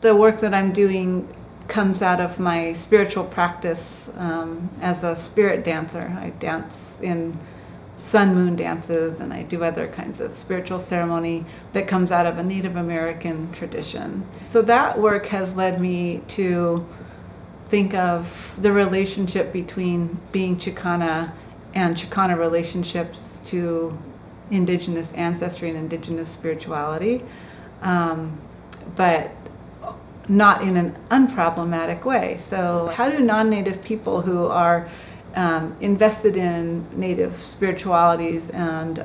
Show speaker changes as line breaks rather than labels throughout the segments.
the work that I'm doing comes out of my spiritual practice as a spirit dancer. I dance in sun moon dances, and I do other kinds of spiritual ceremony that comes out of a Native American tradition. So that work has led me to think of the relationship between being Chicana and Chicana relationships to indigenous ancestry and indigenous spirituality, but not in an unproblematic way. So how do non-Native people who are invested in Native spiritualities and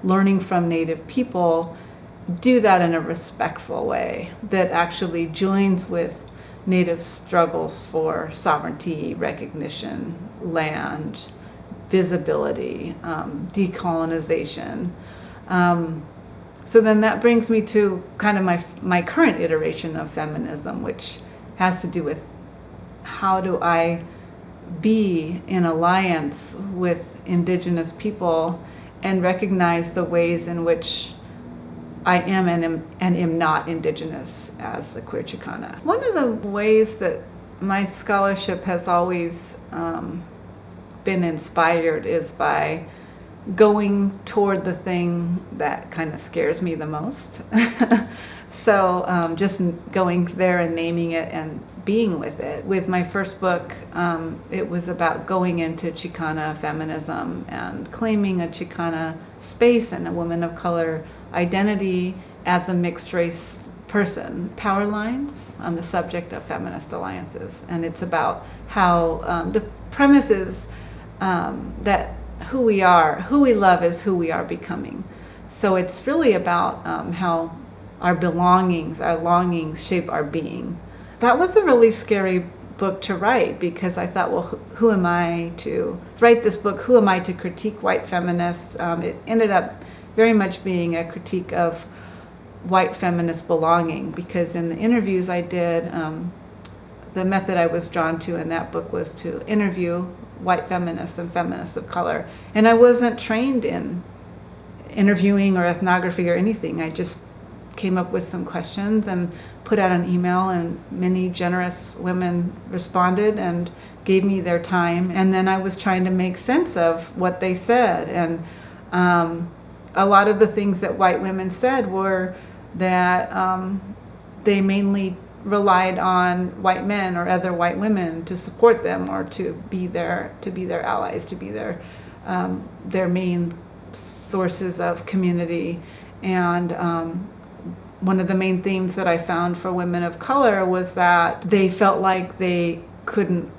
learning from Native people do that in a respectful way that actually joins with Native struggles for sovereignty, recognition, land, visibility, decolonization. So then that brings me to kind of my current iteration of feminism, which has to do with how do I be in alliance with indigenous people and recognize the ways in which I am and am not indigenous as a queer Chicana. One of the ways that my scholarship has always been inspired is by going toward the thing that kind of scares me the most. So just going there and naming it and being with it. With my first book, it was about going into Chicana feminism and claiming a Chicana space and a woman of color identity as a mixed race person. Power lines on the subject of feminist alliances. And it's about how the premise is that who we are, who we love is who we are becoming. So it's really about how our belongings, our longings shape our being. That was a really scary book to write because I thought, well, who am I to write this book? Who am I to critique white feminists? It ended up very much being a critique of white feminist belonging because in the interviews I did, the method I was drawn to in that book was to interview white feminists and feminists of color. And I wasn't trained in interviewing or ethnography or anything. I just came up with some questions and put out an email, and many generous women responded and gave me their time. And then I was trying to make sense of what they said. And a lot of the things that white women said were that they mainly relied on white men or other white women to support them or to be their allies, to be their main sources of community. And one of the main themes that I found for women of color was that they felt like they couldn't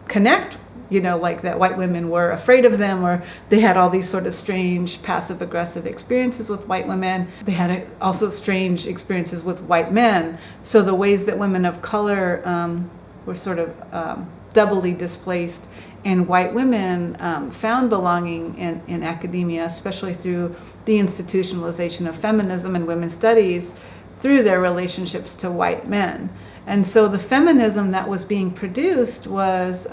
connect, like that white women were afraid of them, or they had all these sort of strange passive-aggressive experiences with white women. They had also strange experiences with white men. So the ways that women of color were sort of doubly displaced, and white women found belonging in academia, especially through the institutionalization of feminism and women's studies through their relationships to white men. And so the feminism that was being produced was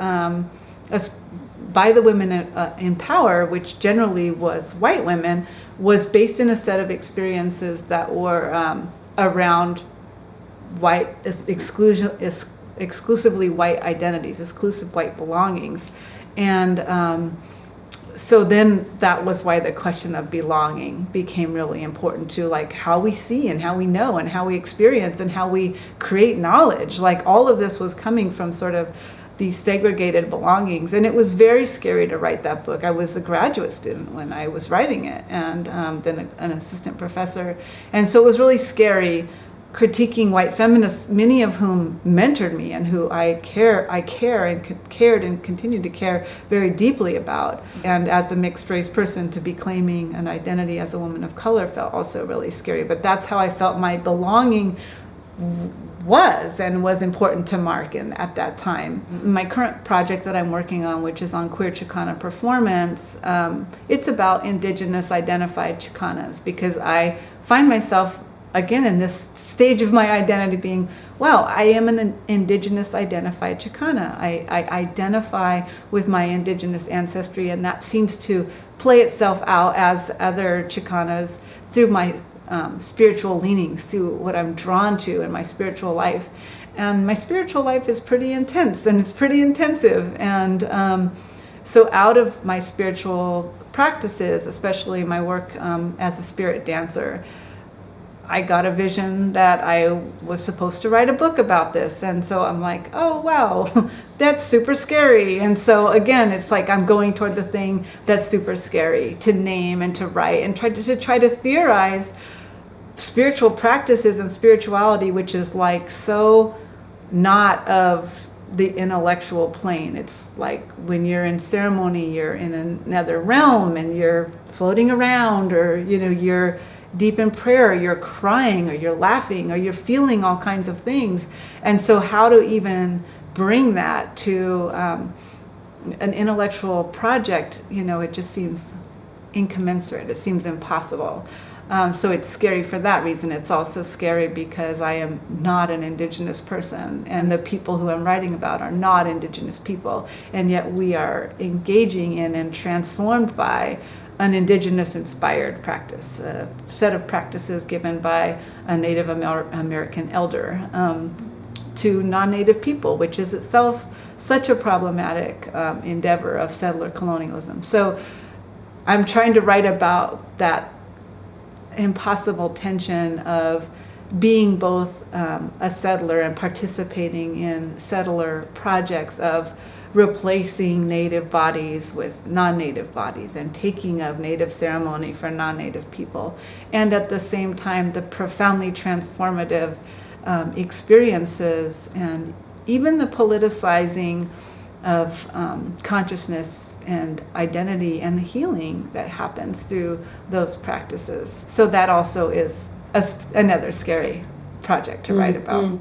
by the women in power, which generally was white women, was based in a set of experiences that were around white exclusively white identities, exclusive white belongings. And so then that was why the question of belonging became really important to like how we see and how we know and how we experience and how we create knowledge. Like all of this was coming from sort of these segregated belongings. And it was very scary to write that book. I was a graduate student when I was writing it, and then an assistant professor. And so it was really scary critiquing white feminists, many of whom mentored me and who I cared and continue to care very deeply about. And as a mixed race person, to be claiming an identity as a woman of color felt also really scary. But that's how I felt my belonging was important to mark at that time. My current project that I'm working on, which is on queer Chicana performance, it's about indigenous identified Chicanas, because I find myself again in this stage of my identity being, wow, I am an indigenous identified Chicana. I identify with my indigenous ancestry, and that seems to play itself out as other Chicanas through my spiritual leanings, to what I'm drawn to in my spiritual life. And my spiritual life is pretty intense, and it's pretty intensive. And so out of my spiritual practices, especially my work as a spirit dancer, I got a vision that I was supposed to write a book about this. And so I'm like, oh, wow, that's super scary. And so again, it's like I'm going toward the thing that's super scary to name and to write and try to theorize spiritual practices and spirituality, which is like so not of the intellectual plane. It's like when you're in ceremony, you're in another realm and you're floating around, or you're deep in prayer, you're crying or you're laughing or you're feeling all kinds of things. And so how to even bring that to an intellectual project, it just seems incommensurate. It seems impossible. So it's scary for that reason. It's also scary because I am not an Indigenous person, and the people who I'm writing about are not Indigenous people, and yet we are engaging in and transformed by an Indigenous-inspired practice, a set of practices given by a Native American elder to non-Native people, which is itself such a problematic endeavor of settler colonialism. So I'm trying to write about that impossible tension of being both a settler and participating in settler projects of replacing Native bodies with non-Native bodies and taking of Native ceremony for non-Native people, and at the same time the profoundly transformative experiences and even the politicizing of consciousness and identity and the healing that happens through those practices. So that also is another scary project to write about.